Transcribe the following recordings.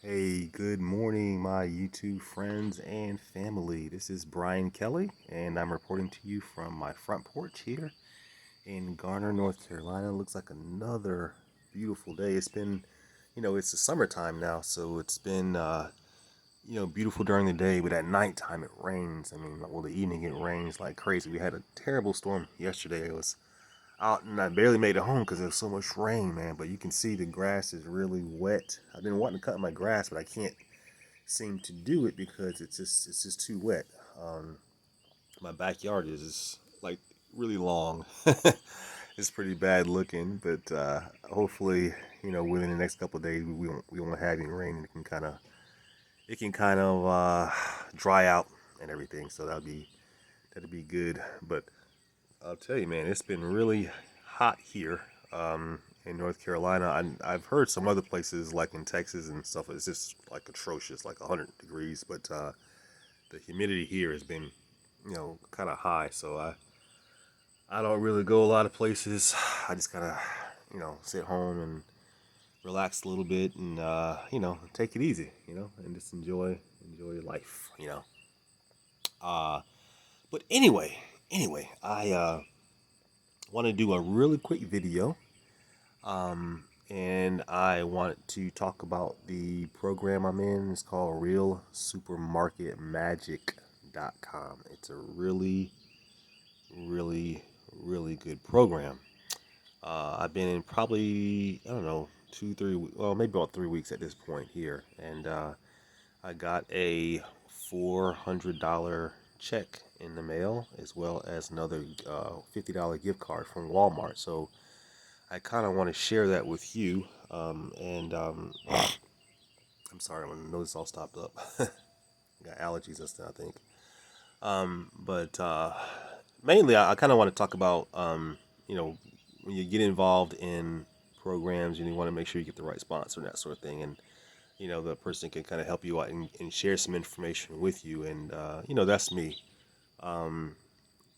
Hey, good morning, my YouTube friends and family. This is Brian Kelly, and I'm reporting to you from my front porch here in Garner, North Carolina. Looks like another beautiful day. It's the summertime now, so it's been, beautiful during the day, but at nighttime it rains. The evening it rains like crazy. We had a terrible storm yesterday. It was out and I barely made it home because there's so much rain, man. But you can see the grass is really wet. I've been wanting to cut my grass, but I can't seem to do it because it's just too wet. Um, my backyard is like really long. It's pretty bad looking, but hopefully, within the next couple of days, we won't have any rain, and it can kind of dry out and everything. So that'd be good. But I'll tell you, man, it's been really hot here in North Carolina. I've heard some other places, like in Texas and stuff, it's just like atrocious, like 100 degrees. But the humidity here has been, kind of high. So I don't really go a lot of places. I just kind of, sit home and relax a little bit and, take it easy, and just enjoy life. Uh, but anyway, I want to do a really quick video. And I want to talk about the program I'm in. It's called RealSupermarketMagic.com. It's a really, really, really good program. I've been in probably, I don't know, 2, 3, well, maybe about 3 weeks at this point here. And I got a $400 check in the mail, as well as another $50 gift card from Walmart. So I kind of want to share that with you. And I'm sorry, my nose all stopped up. Got allergies and stuff, I think. But mainly, I kind of want to talk about, when you get involved in programs and you want to make sure you get the right sponsor and that sort of thing. And, the person can kind of help you out and share some information with you. And, that's me. Um,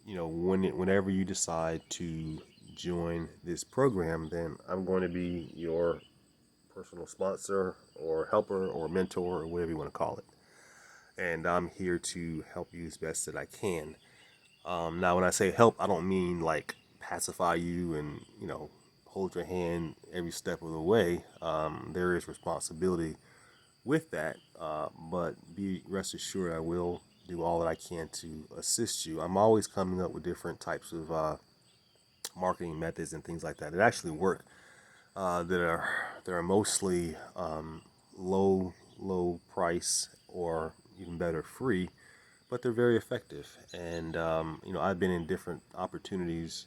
whenever you decide to join this program, then I'm going to be your personal sponsor or helper or mentor or whatever you want to call it. And I'm here to help you as best that I can. Now, when I say help, I don't mean like pacify you and, hold your hand every step of the way. There is responsibility with that, but be rest assured I will do all that I can to assist you. I'm always coming up with different types of marketing methods and things like that that actually work. That are mostly low price or even better free, but they're very effective. And I've been in different opportunities,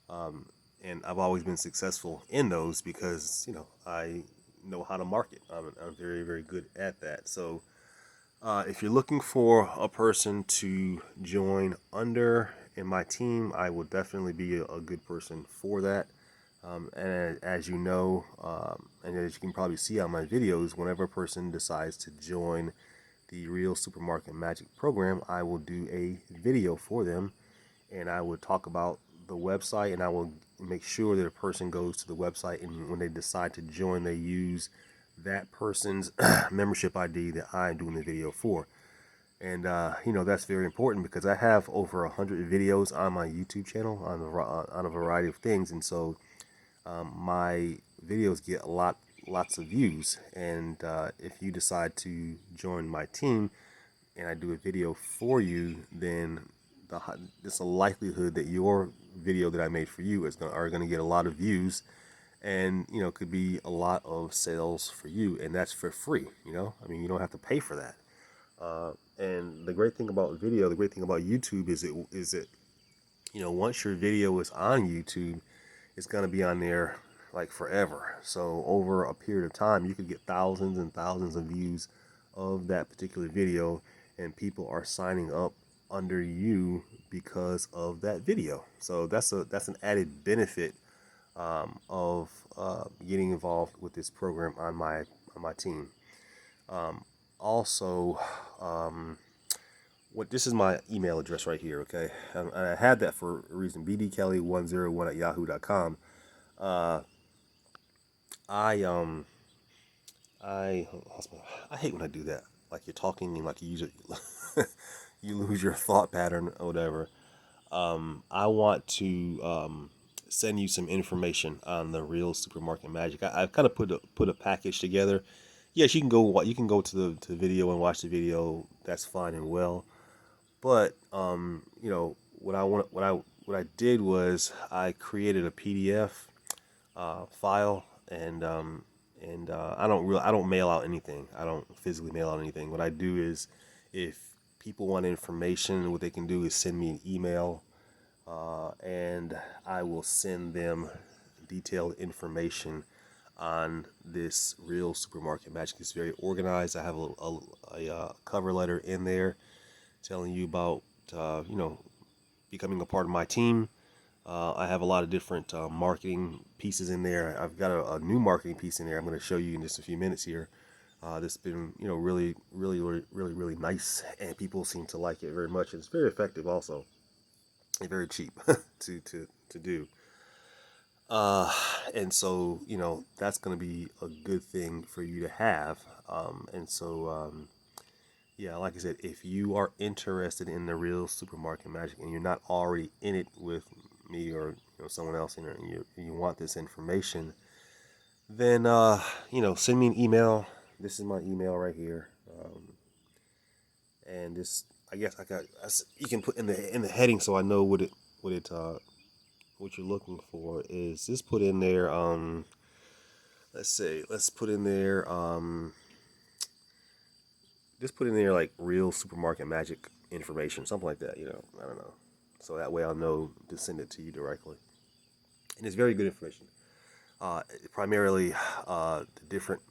and I've always been successful in those because I know how to market. I'm very very good at that. So if you're looking for a person to join under in my team, I will definitely be a good person for that. And as you know, and as you can probably see on my videos, whenever a person decides to join the Real Supermarket Magic program, I will do a video for them, and I will talk about the website, and I will make sure that a person goes to the website, and when they decide to join, they use that person's membership ID that I'm doing the video for. And that's very important because I have over 100 videos on my YouTube channel on a variety of things, and so my videos get lots of views. And if you decide to join my team and I do a video for you, then there's a likelihood that your video that I made for you are gonna get a lot of views, and could be a lot of sales for you, and that's for free. You don't have to pay for that. And the great thing about video, the great thing about YouTube is that once your video is on YouTube, it's gonna be on there like forever. So over a period of time, you could get thousands and thousands of views of that particular video, and people are signing up under you because of that video. So that's an added benefit of getting involved with this program on my team. Also, what this is my email address right here. Okay, and I had that for a reason. bdkelly101 at yahoo.com. I I I hate when I do that. Like you're talking and like you use it, you lose your thought pattern or whatever. I want to send you some information on the real supermarket magic. I've kind of put a package together. Yes, you can you can go to the video and watch the video. That's fine and well. But what I did was I created a PDF file, and I don't mail out anything. I don't physically mail out anything. What I do is, if people want information, what they can do is send me an email, and I will send them detailed information on this real supermarket magic. It's very organized. I have a cover letter in there telling you about becoming a part of my team. I have a lot of different marketing pieces in there. I've got a new marketing piece in there. I'm going to show you in just a few minutes here. That's been really nice, and people seem to like it very much. It's very effective also, and very cheap to do. Uh, and so that's going to be a good thing for you to have. Yeah, like I said, if you are interested in the real supermarket magic and you're not already in it with me or someone else, and you want this information, then send me an email. This is my email right here, and this I guess you can put in the heading so I know what you're looking for is. Just put in there. Let's put in there. Just put in there like real supermarket magic information, something like that. I don't know. So that way I'll know to send it to you directly. And it's very good information. Primarily, the different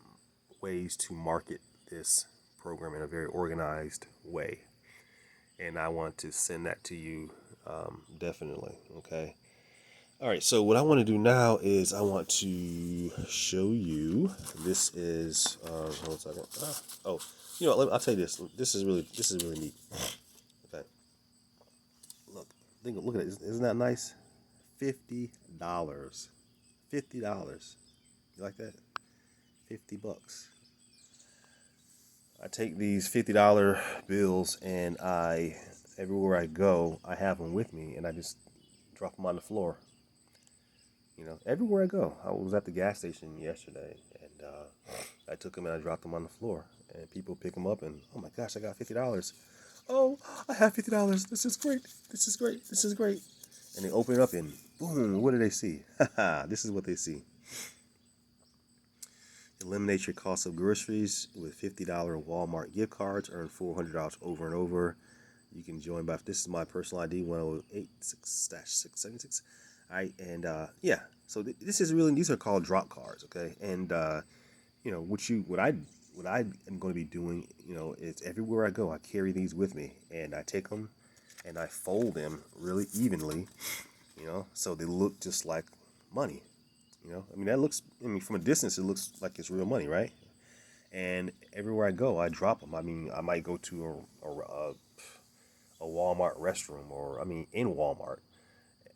ways to market this program in a very organized way. And I want to send that to you definitely. Okay. All right. So what I want to do now is I want to show you. This is hold on a second. Oh, I'll tell you this. This is really neat. Okay. Look, look at it. Isn't that nice? $50. $50. You like that? $50. I take these $50 bills and everywhere I go, I have them with me, and I just drop them on the floor. Everywhere I go. I was at the gas station yesterday, and I took them and I dropped them on the floor, and people pick them up, and oh my gosh, I got $50. Oh, I have $50. This is great. This is great. This is great. And they open it up, and boom, what do they see? This is what they see. Eliminate your cost of groceries with $50 Walmart gift cards. Earn $400 over and over. You can join by. This is my personal ID 1086-676. All right, and yeah. So this is really, these are called drop cards, okay? And what I am going to be doing, is everywhere I go, I carry these with me, and I take them and I fold them really evenly, so they look just like money. From a distance, it looks like it's real money, right? And everywhere I go, I drop them. I might go to a Walmart restroom, or in Walmart,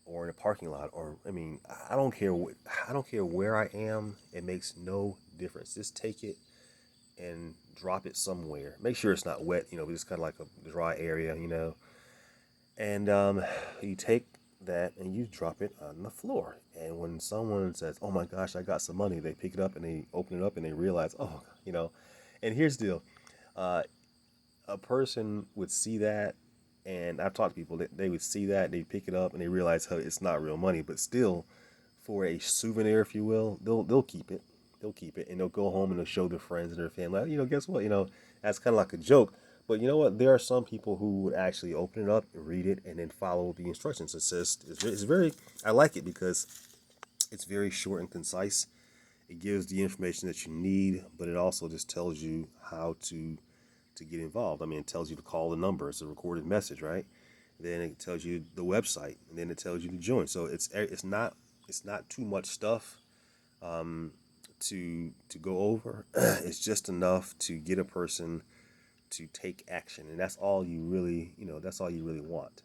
or in a parking lot, or I don't care. I don't care where I am. It makes no difference. Just take it and drop it somewhere. Make sure it's not wet. But it's kind of like a dry area. And you take that and you drop it on the floor. And when someone says, "Oh my gosh, I got some money," they pick it up and they open it up and they realize, oh, And here's the deal: uh, a person would see that, and I've talked to people that they would see that, they pick it up and they realize how it's not real money, but still, for a souvenir, if you will, they'll keep it. They'll keep it, and they'll go home and they'll show their friends and their family. Guess what? That's kind of like a joke. But you know what? There are some people who would actually open it up, read it, and then follow the instructions. It's very. I like it because it's very short and concise. It gives the information that you need, but it also just tells you how to get involved. It tells you to call the number. It's a recorded message, right? Then it tells you the website, and then it tells you to join. So it's not too much stuff to go over. It's just enough to get a person to take action, and that's all you really want.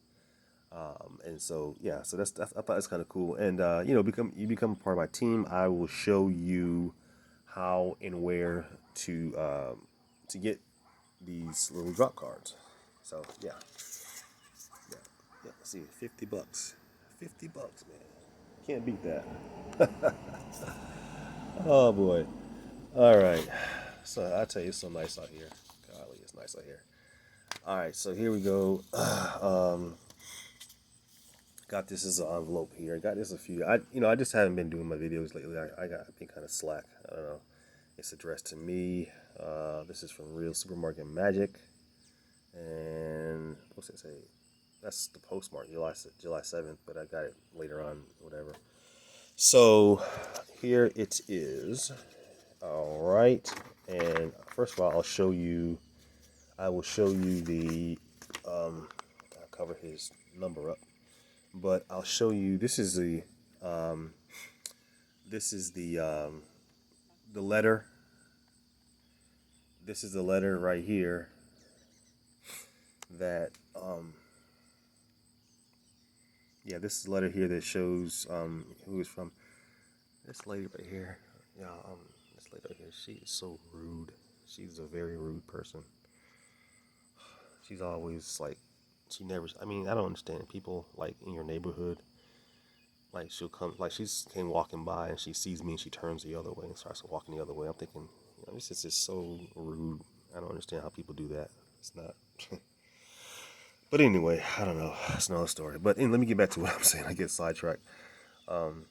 And so yeah, so I thought that's kind of cool. And you become a part of my team. I will show you how and where to get these little drop cards. So yeah, yeah, yeah. Let's see, $50, $50, man. Can't beat that. Oh boy. All right. So I tell you, it's so nice out here. Golly, it's nice out here. All right, so here we go. Got this as an envelope here. Got this a few. I just haven't been doing my videos lately. I've been kind of slack. I don't know. It's addressed to me. This is from Real Supermarket Magic, and what's it say? That's the postmark, July 7th. But I got it later on, whatever. So here it is. All right, and first of all, I'll show you. I will show you the. I'll cover his number up, but I'll show you. Um, this is the letter. This is the letter right here that yeah, this is the letter here that shows who it's from. This lady right here. Yeah, this lady right here. She is so rude. She's a very rude person. She's always like, she never. I mean, I don't understand people like in your neighborhood. Like she'll come, like she's came walking by and she sees me and she turns the other way and starts walking the other way. I'm thinking, this is just so rude. I don't understand how people do that. It's not. But anyway, I don't know. It's another story. But let me get back to what I'm saying. I get sidetracked. Um,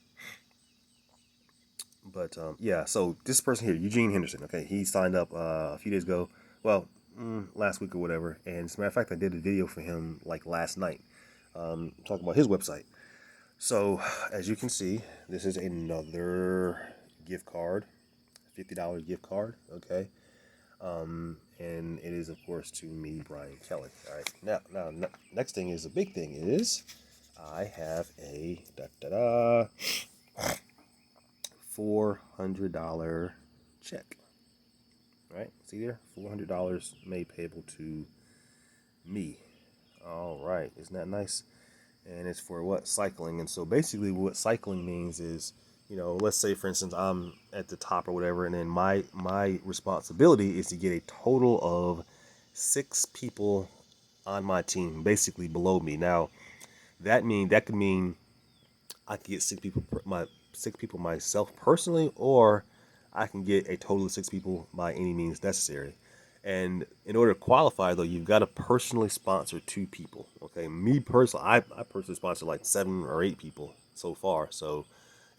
but yeah, so this person here, Eugene Henderson. Okay, he signed up a few days ago. Well, last week or whatever. And as a matter of fact, I did a video for him like last night, talking about his website. So as you can see, this is another gift card, $50 gift card. Okay, and it is of course to me, Brian Kelly. All right, now, next thing is the big thing is I have a $400 check. All right, see there, $400 made payable to me. All right, isn't that nice? And it's for what? Cycling. And so basically what cycling means is, let's say for instance I'm at the top or whatever, and then my responsibility is to get a total of 6 people on my team, basically below me. Now that could mean I could get 6 people, my 6 people myself personally, or I can get a total of 6 people by any means necessary. And in order to qualify, though, you've got to personally sponsor 2 people. Okay, me personally, I personally sponsor like 7 or 8 people so far. So,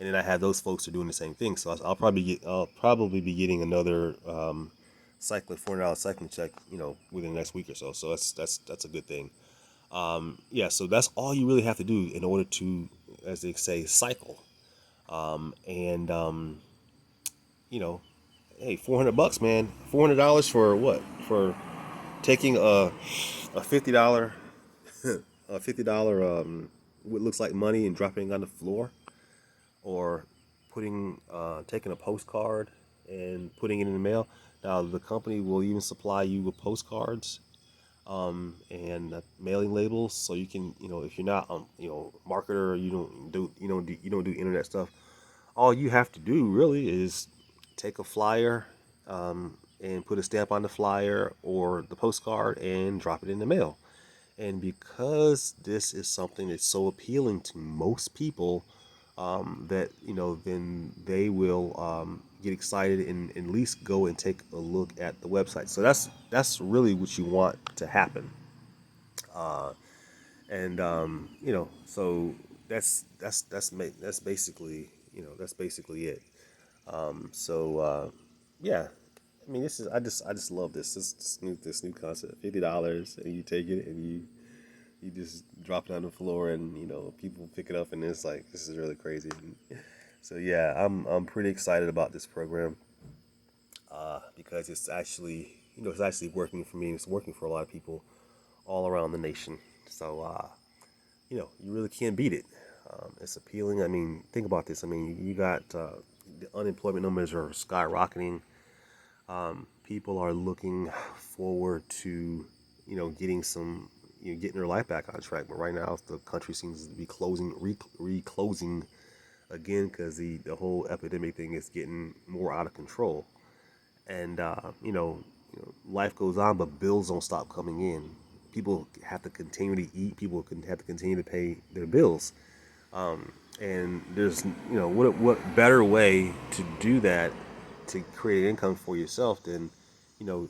and then I have those folks who are doing the same thing. So I'll probably be getting another cycling $400 cycling check, within the next week or so. So that's a good thing. Yeah, so that's all you really have to do in order to, as they say, cycle. And you know, hey, $400, man, $400 for what? For taking a $50 a $50 what looks like money and dropping it on the floor, or taking a postcard and putting it in the mail. Now the company will even supply you with postcards and mailing labels, so you can, if you're not marketer, or you don't do internet stuff, all you have to do really is take a flyer and put a stamp on the flyer or the postcard and drop it in the mail. And because this is something that's so appealing to most people, that then they will get excited and at least go and take a look at the website. So that's really what you want to happen. And so that's basically it. So yeah, I mean, I just love this new concept. $50, and you take it and you just drop it on the floor, and people pick it up, and it's like, this is really crazy. So yeah, I'm pretty excited about this program, because it's actually working for me. It's working for a lot of people all around the nation. So you really can't beat it. It's appealing. I mean, think about this. I mean, you got the unemployment numbers are skyrocketing. People are looking forward to, getting their life back on track. But right now, the country seems to be reclosing again, because the whole epidemic thing is getting more out of control. And life goes on, but bills don't stop coming in. People have to continue to eat. People can have to continue to pay their bills. And there's what better way to do that, to create income for yourself, than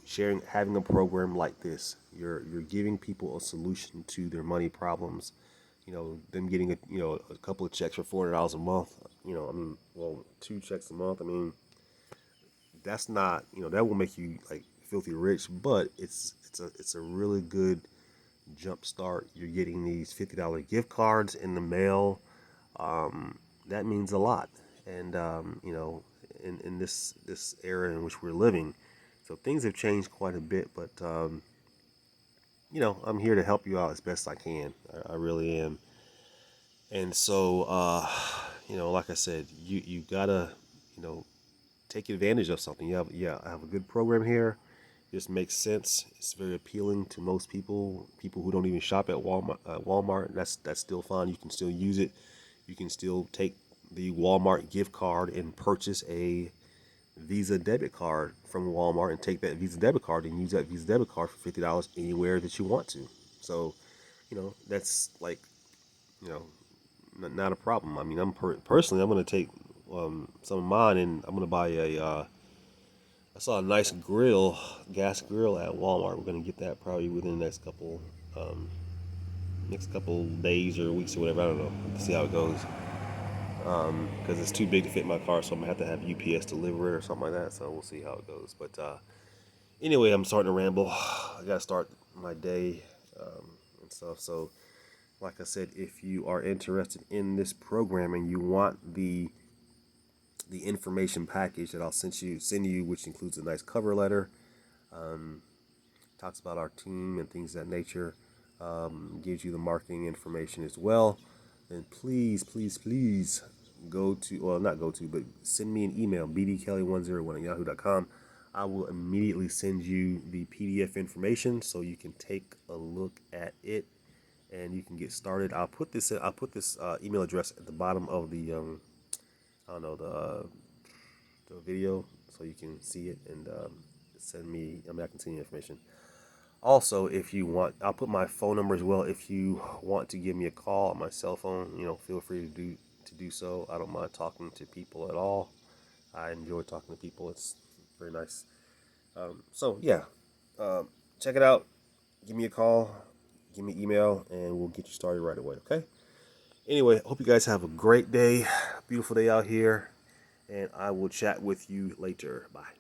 sharing, having a program like this. You're giving people a solution to their money problems. Them getting a couple of checks for $400 a month. I mean, well, 2 checks a month. I mean, that's not, that will make you like filthy rich, but it's a really good jump start. You're getting these $50 gift cards in the mail. That means a lot. And in this era in which we're living, so things have changed quite a bit. But I'm here to help you out as best I can. I really am. And so like I said, you gotta you know take advantage of something. I have a good program here. This makes sense. It's very appealing to most people. People who don't even shop at Walmart, that's still fine. You can still use it. You can still take the Walmart gift card and purchase a Visa debit card from Walmart, and take that Visa debit card and use that Visa debit card for $50 anywhere that you want to. So, that's like, you know, not a problem. I mean, personally, I'm gonna take some of mine, and I'm gonna buy a. I saw a nice grill, gas grill at Walmart. We're gonna get that probably within the um, next couple days or weeks or whatever. I don't know. See how it goes. Because it's too big to fit in my car, so I'm gonna have UPS deliver it or something like that. So we'll see how it goes. But anyway, I'm starting to ramble. I gotta start my day and stuff. So, like I said, if you are interested in this program and you want the information package that I'll send you, which includes a nice cover letter, talks about our team and things of that nature, gives you the marketing information as well, then please, please, please go to, well, not go to, but send me an email, bdkelly101 at yahoo.com. I will immediately send you the PDF information so you can take a look at it and you can get started. I'll put this email address at the bottom of the I don't know, the video, so you can see it and send me. I mean, I can send you information. Also, if you want, I'll put my phone number as well. If you want to give me a call on my cell phone, feel free to do so. I don't mind talking to people at all. I enjoy talking to people. It's very nice. So yeah, check it out. Give me a call. Give me an email, and we'll get you started right away. Okay. Anyway, hope you guys have a great day. Beautiful day out here, and I will chat with you later. Bye.